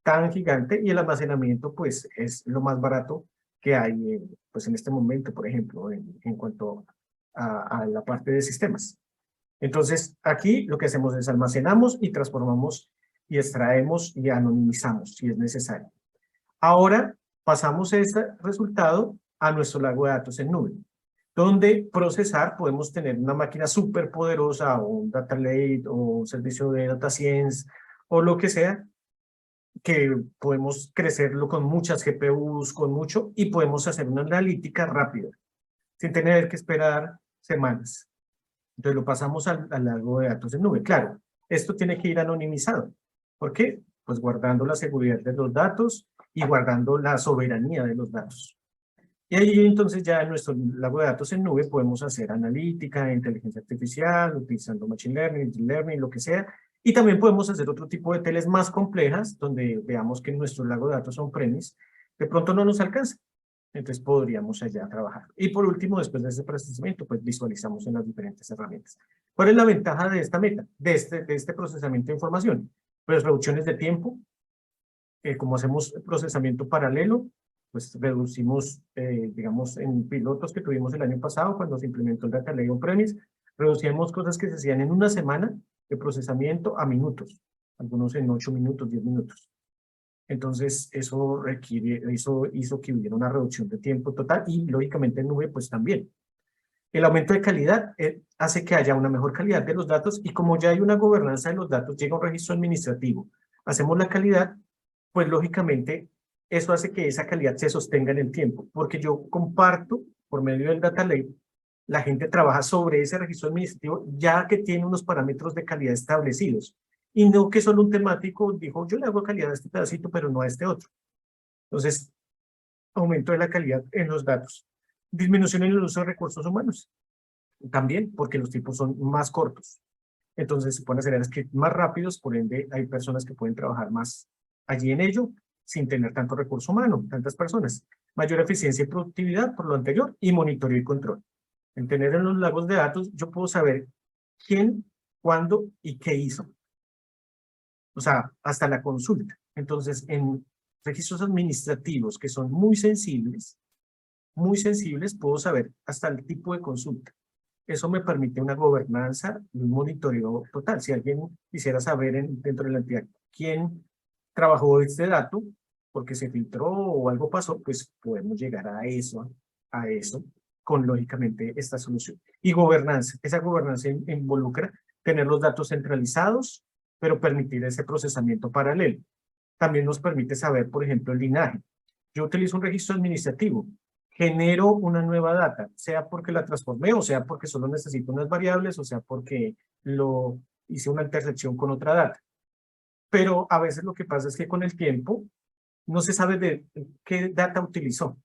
tan gigante, y el almacenamiento, pues, es lo más barato que hay, pues, en este momento, por ejemplo, en cuanto a la parte de sistemas. Entonces, aquí lo que hacemos es almacenamos y transformamos y extraemos y anonimizamos si es necesario. Ahora pasamos ese resultado a nuestro lago de datos en nube, donde procesar podemos tener una máquina súper poderosa o un data lake o un servicio de data science o lo que sea, que podemos crecerlo con muchas GPUs, con mucho, y podemos hacer una analítica rápida, sin tener que esperar semanas. Entonces lo pasamos al lago de datos en nube. Claro, esto tiene que ir anonimizado. ¿Por qué? Pues guardando la seguridad de los datos y guardando la soberanía de los datos. Y ahí entonces ya en nuestro lago de datos en nube podemos hacer analítica, inteligencia artificial, utilizando machine learning, deep learning, lo que sea. Y también podemos hacer otro tipo de teles más complejas, donde veamos que nuestro lago de datos on-premise de pronto no nos alcanza. Entonces podríamos allá trabajar. Y por último, después de ese procesamiento, pues visualizamos en las diferentes herramientas. ¿Cuál es la ventaja de esta meta, de este procesamiento de información? Pues reducciones de tiempo. Como hacemos procesamiento paralelo, pues reducimos, digamos, en pilotos que tuvimos el año pasado, cuando se implementó el Data Lake on-premise, reducimos cosas que se hacían en una semana de procesamiento a minutos, algunos en 8 minutos, 10 minutos. Entonces, eso hizo que hubiera una reducción de tiempo total y, lógicamente, en nube, pues también. El aumento de calidad hace que haya una mejor calidad de los datos, y como ya hay una gobernanza de los datos, llega un registro administrativo, hacemos la calidad, pues lógicamente eso hace que esa calidad se sostenga en el tiempo, porque yo comparto por medio del Data Lake, la gente trabaja sobre ese registro administrativo ya que tiene unos parámetros de calidad establecidos, y no que solo un temático dijo, yo le hago calidad a este pedacito, pero no a este otro. Entonces, aumento de la calidad en los datos. Disminución en el uso de recursos humanos. También, porque los tiempos son más cortos. Entonces, se pueden hacer scripts más rápidos, por ende, hay personas que pueden trabajar más allí en ello, sin tener tanto recurso humano, tantas personas. Mayor eficiencia y productividad, por lo anterior, y monitoreo y control. En tener en los lagos de datos, yo puedo saber quién, cuándo y qué hizo. O sea, hasta la consulta. Entonces, en registros administrativos que son muy sensibles, puedo saber hasta el tipo de consulta. Eso me permite una gobernanza y un monitoreo total. Si alguien quisiera saber dentro de la entidad quién trabajó este dato, porque se filtró o algo pasó, pues podemos llegar a eso con, lógicamente, esta solución. Y gobernanza. Esa gobernanza involucra tener los datos centralizados, pero permitir ese procesamiento paralelo. También nos permite saber, por ejemplo, el linaje. Yo utilizo un registro administrativo, genero una nueva data, sea porque la transformé, o sea porque solo necesito unas variables, o sea porque lo hice una intersección con otra data. Pero a veces lo que pasa es que con el tiempo no se sabe de qué data utilizó.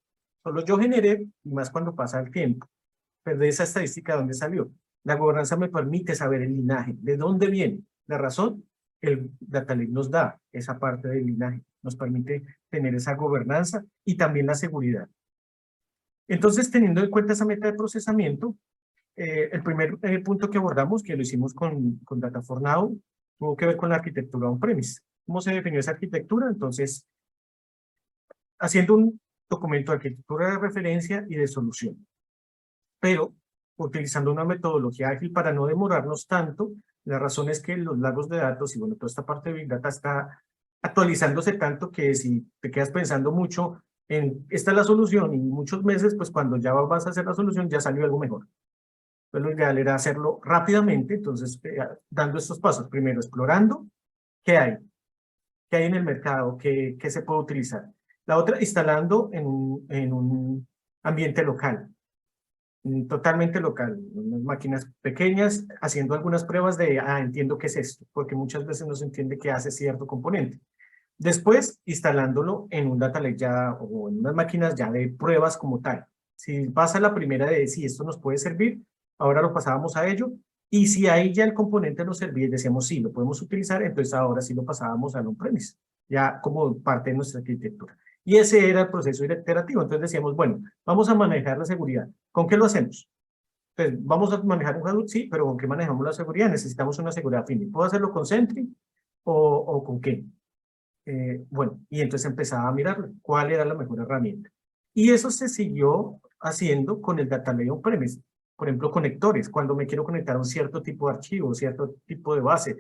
Solo yo generé, y más cuando pasa el tiempo. Pero de esa estadística, ¿dónde salió? La gobernanza me permite saber el linaje, de dónde viene. La razón, el Data Lake nos da esa parte del linaje, nos permite tener esa gobernanza y también la seguridad. Entonces, teniendo en cuenta esa meta de procesamiento, el primer punto que abordamos, que lo hicimos con Data for Now, tuvo que ver con la arquitectura on-premise. ¿Cómo se definió esa arquitectura? Entonces, haciendo un documento de arquitectura de referencia y de solución, pero utilizando una metodología ágil para no demorarnos tanto. La razón es que los lagos de datos y bueno, toda esta parte de Big Data está actualizándose tanto que si te quedas pensando mucho en esta es la solución y muchos meses, pues cuando ya vas a hacer la solución ya salió algo mejor. Entonces lo ideal era hacerlo rápidamente, entonces dando estos pasos. Primero, explorando qué hay en el mercado, qué se puede utilizar. La otra, instalando en un ambiente local, totalmente local, unas máquinas pequeñas, haciendo algunas pruebas de, entiendo qué es esto, porque muchas veces no se entiende qué hace cierto componente. Después, instalándolo en un data lake ya, o en unas máquinas ya de pruebas como tal. Si pasa la primera de si esto nos puede servir, ahora lo pasábamos a ello, y si ahí ya el componente nos servía y decíamos sí, lo podemos utilizar, entonces ahora sí lo pasábamos al on-premise, ya como parte de nuestra arquitectura. Y ese era el proceso iterativo. Entonces decíamos, bueno, vamos a manejar la seguridad. ¿Con qué lo hacemos? Pues vamos a manejar un Hadoop, sí, pero ¿con qué manejamos la seguridad? Necesitamos una seguridad fin. ¿Puedo hacerlo con Sentry o con qué? Bueno, y entonces empezaba a mirar cuál era la mejor herramienta. Y eso se siguió haciendo con el Data Lake on-premise. Por ejemplo, conectores. Cuando me quiero conectar a un cierto tipo de archivo, cierto tipo de base,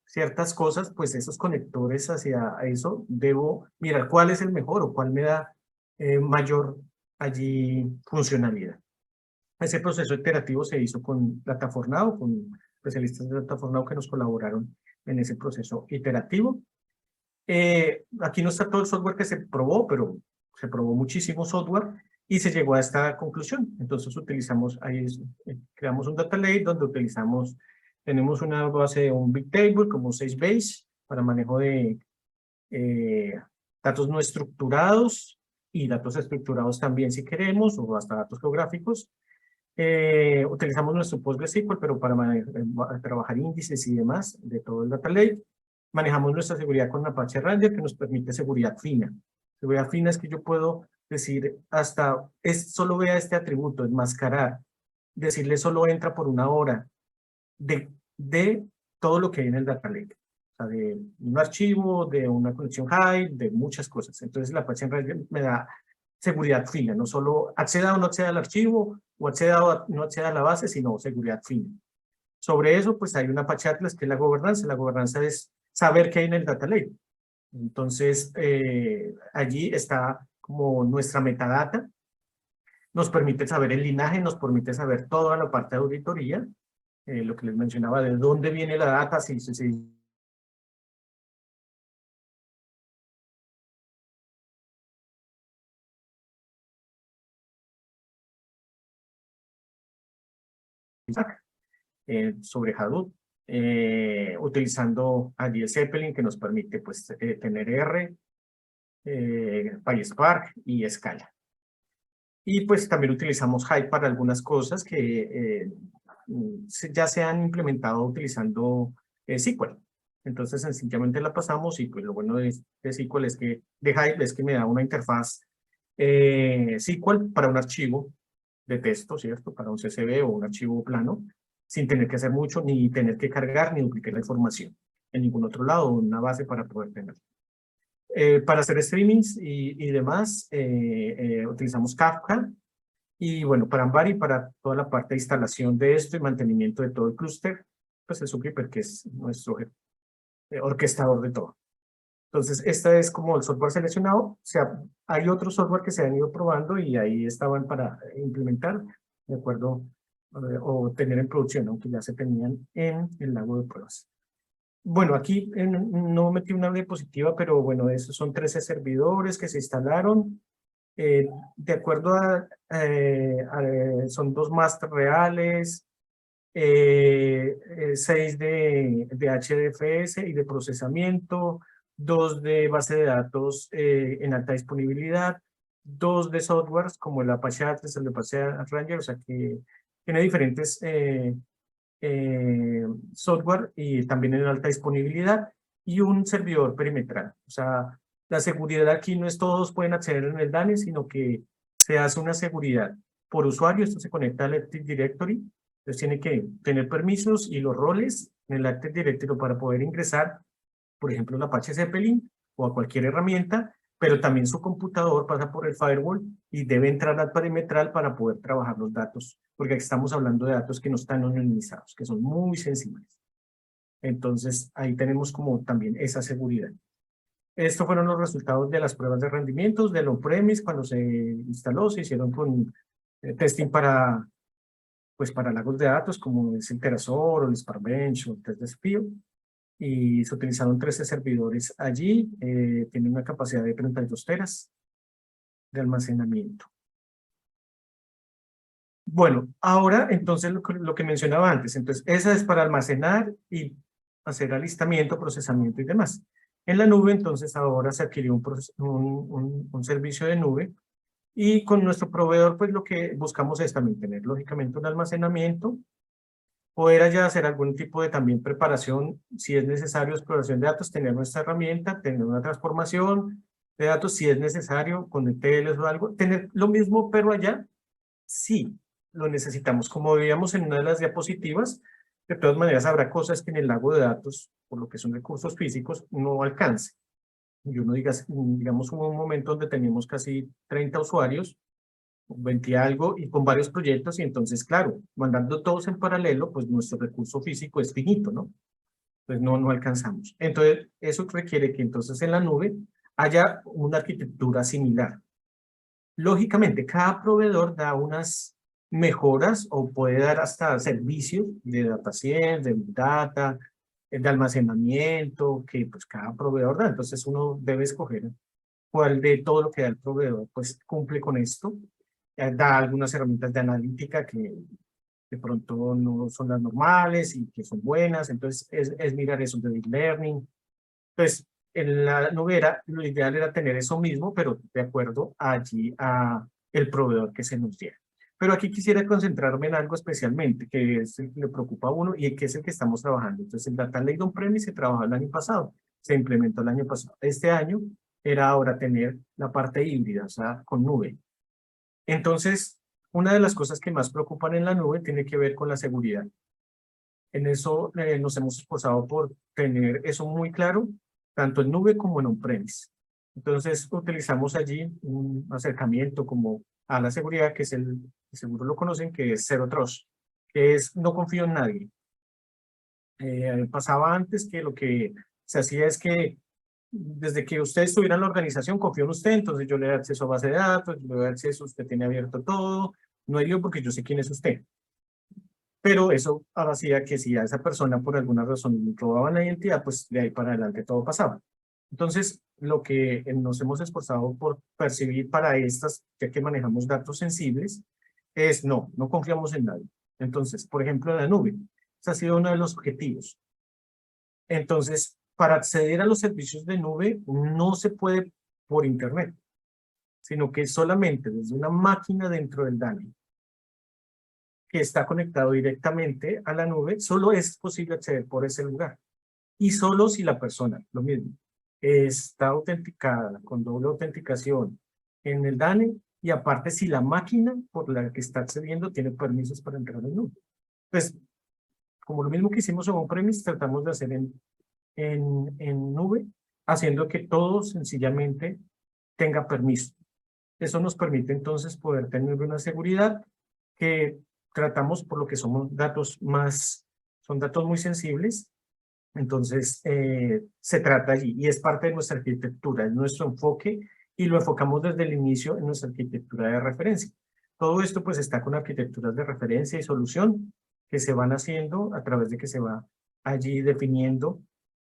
ciertas cosas, pues esos conectores hacia eso, debo mirar cuál es el mejor o cuál me da mayor allí funcionalidad. Ese proceso iterativo se hizo con Data for Now, con especialistas de Data for Now que nos colaboraron en ese proceso iterativo. Aquí no está todo el software que se probó, pero se probó muchísimo software y se llegó a esta conclusión. Entonces utilizamos, creamos un data lake donde tenemos una base, un big table como Sysbase para manejo de datos no estructurados y datos estructurados también si queremos, o hasta datos geográficos. Utilizamos nuestro PostgreSQL, pero para trabajar índices y demás de todo el data lake. Manejamos nuestra seguridad con Apache Ranger, que nos permite seguridad fina. Seguridad fina es que yo puedo decir solo vea este atributo, enmascarar, decirle solo entra por una hora de todo lo que hay en el data lake. O sea, de un archivo, de una conexión Hive, de muchas cosas. Entonces la Apache Ranger me da seguridad fina, no solo acceda o no acceda al archivo, o acceda o no acceda a la base, sino seguridad fina. Sobre eso, pues hay una Apache Atlas, que es la gobernanza. La gobernanza es saber qué hay en el data lake. Entonces, allí está como nuestra metadata. Nos permite saber el linaje, nos permite saber toda la parte de auditoría, lo que les mencionaba, de dónde viene la data, si sobre Hadoop, utilizando allí el Zeppelin, que nos permite pues, tener R, PySpark y Scala. Y pues también utilizamos Hive para algunas cosas que ya se han implementado utilizando SQL. Entonces sencillamente la pasamos y pues lo bueno de SQL es que, de Hive es que me da una interfaz SQL para un archivo de texto, ¿cierto? Para un CSV o un archivo plano, sin tener que hacer mucho, ni tener que cargar, ni duplicar la información en ningún otro lado, una base para poder tener. Para hacer streamings y demás, utilizamos Kafka, y bueno, para Ambari, para toda la parte de instalación de esto y mantenimiento de todo el clúster, pues es Zuckerberg, que es nuestro orquestador de todo. Entonces, este es como el software seleccionado. O sea, hay otros software que se han ido probando y ahí estaban para implementar, de acuerdo, o tener en producción, aunque ya se tenían en el lago de pruebas. Bueno, aquí no metí una diapositiva, pero bueno, esos son 13 servidores que se instalaron. De acuerdo son 2 master reales, 6 de HDFS y de procesamiento, 2 de base de datos en alta disponibilidad, 2 de softwares como el Apache Atlas, el Apache Ranger, o sea que tiene diferentes software y también en alta disponibilidad, y un servidor perimetral. O sea, la seguridad aquí no es todos pueden acceder en el DANE, sino que se hace una seguridad por usuario. Esto se conecta al Active Directory Entonces tiene que tener permisos y los roles en el Active Directory para poder ingresar, por ejemplo, el Apache Zeppelin o a cualquier herramienta, pero también su computador pasa por el firewall y debe entrar al perimetral para poder trabajar los datos, porque aquí estamos hablando de datos que no están anonimizados, que son muy sensibles. Entonces, ahí tenemos como también esa seguridad. Estos fueron los resultados de las pruebas de rendimientos del on-premise cuando se instaló, se hicieron con testing para lagos de datos como es el Terasol o el Sparbench o el test de Spio, y se utilizaron 13 servidores allí, tienen una capacidad de 32 teras de almacenamiento. Bueno, ahora entonces lo que mencionaba antes, entonces esa es para almacenar y hacer alistamiento, procesamiento y demás. En la nube entonces ahora se adquirió un servicio de nube y con nuestro proveedor pues lo que buscamos es también tener lógicamente un almacenamiento, poder allá hacer algún tipo de también preparación, si es necesario exploración de datos, tener nuestra herramienta, tener una transformación de datos si es necesario, con ETLs o algo, tener lo mismo pero allá, sí, lo necesitamos. Como veíamos en una de las diapositivas, de todas maneras habrá cosas que en el lago de datos, por lo que son recursos físicos, no alcance. Y uno digamos hubo un momento donde teníamos casi 30 usuarios, 20 y algo, y con varios proyectos, y entonces, claro, mandando todos en paralelo, pues nuestro recurso físico es finito, ¿no? Pues no alcanzamos. Entonces, eso requiere que entonces en la nube haya una arquitectura similar. Lógicamente, cada proveedor da unas mejoras o puede dar hasta servicios de data science, de big data, de almacenamiento, que pues cada proveedor da. Entonces uno debe escoger cuál de todo lo que da el proveedor pues cumple con esto. Da algunas herramientas de analítica que de pronto no son las normales y que son buenas. Entonces es mirar eso de deep learning. Pues en la nube lo ideal era tener eso mismo, pero de acuerdo allí a el proveedor que se nos diera. Pero aquí quisiera concentrarme en algo especialmente, que es el que le preocupa a uno y que es el que estamos trabajando. Entonces, el Data Lake On-Premise se trabajó el año pasado, se implementó el año pasado. Este año era ahora tener la parte híbrida, o sea, con nube. Entonces, una de las cosas que más preocupan en la nube tiene que ver con la seguridad. En eso nos hemos esforzado por tener eso muy claro, tanto en nube como en on-premise. Entonces, utilizamos allí un acercamiento como a la seguridad, que es seguro lo conocen, que es Zero Trust, que es no confío en nadie. Pasaba antes que lo que se hacía es que desde que usted estuviera en la organización, confío en usted, entonces yo le doy acceso a base de datos, yo le doy acceso, usted tiene abierto todo, no hay lío porque yo sé quién es usted. Pero eso hacía que si a esa persona por alguna razón robaban la identidad, pues de ahí para adelante todo pasaba. Entonces, lo que nos hemos esforzado por percibir para estas, ya que manejamos datos sensibles, es no confiamos en nadie. Entonces, por ejemplo, en la nube, ese ha sido uno de los objetivos. Entonces, para acceder a los servicios de nube, no se puede por internet, sino que solamente desde una máquina dentro del DANE, que está conectado directamente a la nube, solo es posible acceder por ese lugar. Y solo si la persona, lo mismo, está autenticada con doble autenticación en el DANE, y aparte si la máquina por la que está accediendo tiene permisos para entrar en nube. Pues, como lo mismo que hicimos en on-premise, tratamos de hacer en nube, haciendo que todo sencillamente tenga permiso. Eso nos permite entonces poder tener una seguridad que tratamos por lo que son datos muy sensibles. Entonces se trata allí y es parte de nuestra arquitectura, es nuestro enfoque y lo enfocamos desde el inicio en nuestra arquitectura de referencia. Todo esto pues está con arquitecturas de referencia y solución que se van haciendo a través de que se va allí definiendo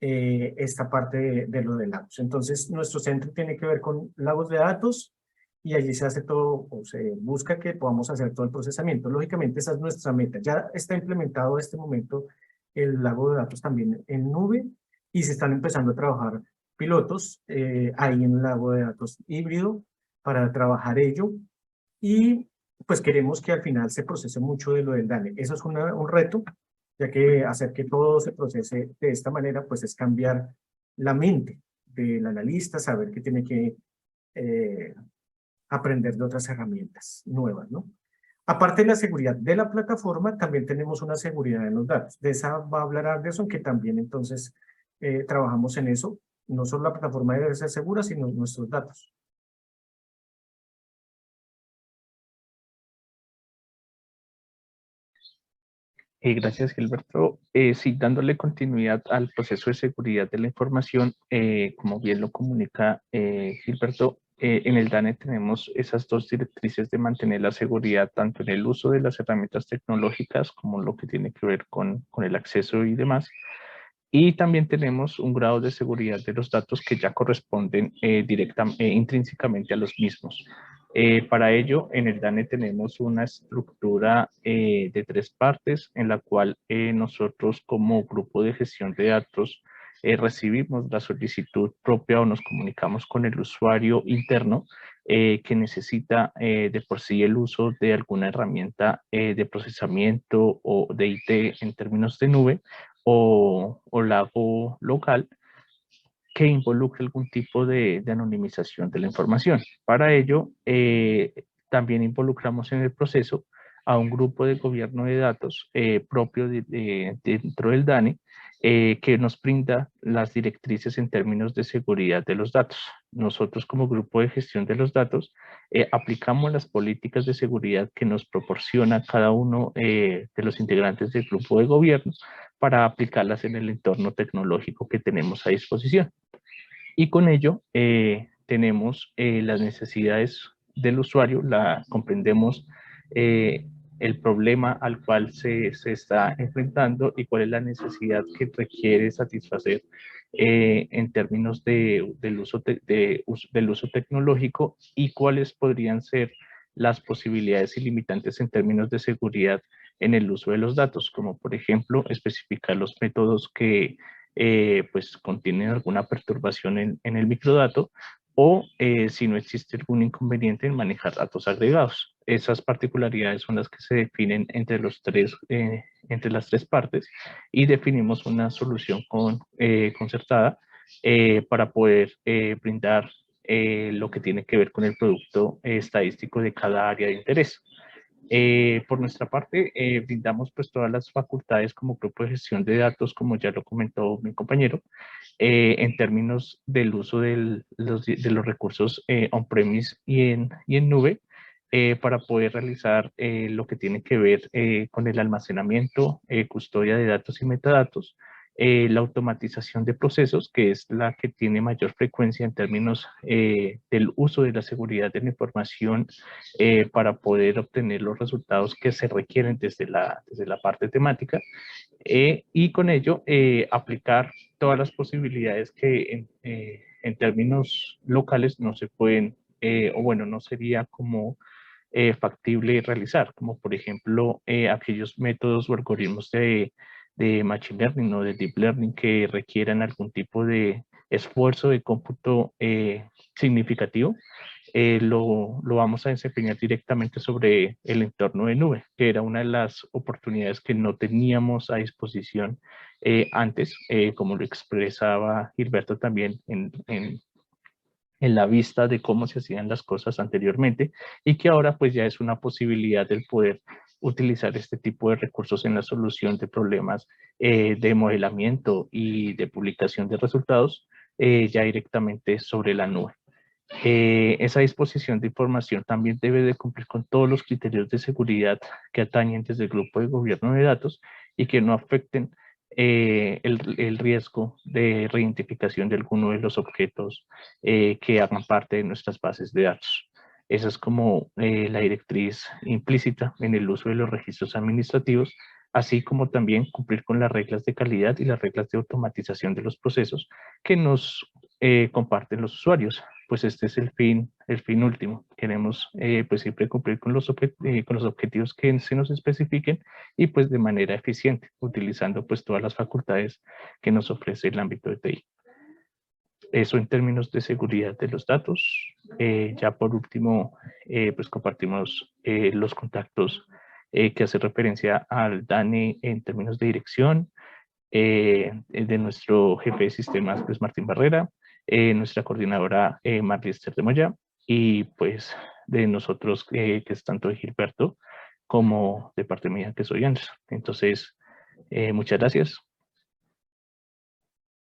esta parte de lo de lagos. Entonces nuestro centro tiene que ver con lagos de datos, y allí se hace todo, o se busca que podamos hacer todo el procesamiento. Lógicamente esa es nuestra meta. Ya está implementado en este momento el lago de datos también en nube y se están empezando a trabajar pilotos ahí en el lago de datos híbrido para trabajar ello, y pues queremos que al final se procese mucho de lo del DANE. Eso es un reto, ya que hacer que todo se procese de esta manera pues es cambiar la mente del analista, saber que tiene que aprender de otras herramientas nuevas, ¿no? Aparte de la seguridad de la plataforma, también tenemos una seguridad en los datos. De esa va a hablar Anderson, que también entonces trabajamos en eso. No solo la plataforma debe ser segura, sino nuestros datos. Gracias, Gilberto. Sí, dándole continuidad al proceso de seguridad de la información, como bien lo comunica Gilberto, en el DANE tenemos esas dos directrices de mantener la seguridad tanto en el uso de las herramientas tecnológicas como lo que tiene que ver con el acceso y demás. Y también tenemos un grado de seguridad de los datos que ya corresponden intrínsecamente a los mismos. Para ello, en el DANE tenemos una estructura de 3 partes en la cual nosotros como grupo de gestión de datos recibimos la solicitud propia o nos comunicamos con el usuario interno que necesita de por sí el uso de alguna herramienta de procesamiento o de IT en términos de nube o lago local que involucre algún tipo de anonimización de la información. Para ello, también involucramos en el proceso a un grupo de gobierno de datos propio dentro del DANE que nos brinda las directrices en términos de seguridad de los datos. Nosotros como grupo de gestión de los datos aplicamos las políticas de seguridad que nos proporciona cada uno de los integrantes del grupo de gobierno para aplicarlas en el entorno tecnológico que tenemos a disposición. Y con ello tenemos las necesidades del usuario, comprendemos el problema al cual se está enfrentando y cuál es la necesidad que requiere satisfacer en términos del uso tecnológico y cuáles podrían ser las posibilidades y limitantes en términos de seguridad en el uso de los datos, como por ejemplo especificar los métodos que pues contienen alguna perturbación en el microdato o si no existe algún inconveniente en manejar datos agregados. Esas particularidades son las que se definen entre las tres partes y definimos una solución concertada para poder brindar lo que tiene que ver con el producto estadístico de cada área de interés. Por nuestra parte, brindamos pues todas las facultades como grupo de gestión de datos, como ya lo comentó mi compañero, en términos del uso de los recursos on-premise y en nube, para poder realizar lo que tiene que ver con el almacenamiento, custodia de datos y metadatos, la automatización de procesos, que es la que tiene mayor frecuencia en términos del uso de la seguridad de la información para poder obtener los resultados que se requieren desde la parte temática y con ello aplicar todas las posibilidades que en términos locales no se pueden, o bueno, no sería como factible realizar, como por ejemplo aquellos métodos o algoritmos de Machine Learning o de Deep Learning que requieran algún tipo de esfuerzo de cómputo significativo, lo vamos a desempeñar directamente sobre el entorno de nube, que era una de las oportunidades que no teníamos a disposición antes, como lo expresaba Gilberto también en la vista de cómo se hacían las cosas anteriormente y que ahora pues ya es una posibilidad del poder utilizar este tipo de recursos en la solución de problemas de modelamiento y de publicación de resultados ya directamente sobre la nube. Esa disposición de información también debe de cumplir con todos los criterios de seguridad que atañen desde el grupo de gobierno de datos y que no afecten el riesgo de reidentificación de alguno de los objetos que hagan parte de nuestras bases de datos. Esa es como la directriz implícita en el uso de los registros administrativos, así como también cumplir con las reglas de calidad y las reglas de automatización de los procesos que nos comparten los usuarios. Pues este es el fin último. Queremos pues siempre cumplir con los objetivos que se nos especifiquen y pues de manera eficiente, utilizando pues todas las facultades que nos ofrece el ámbito de TI. Eso en términos de seguridad de los datos. Ya por último, pues compartimos los contactos que hace referencia al DANE en términos de dirección, de nuestro jefe de sistemas, pues Martín Barrera, nuestra coordinadora Marley Esther de Moya, y pues de nosotros, que es tanto de Gilberto, como de parte mía, que soy Anderson. Entonces, muchas gracias.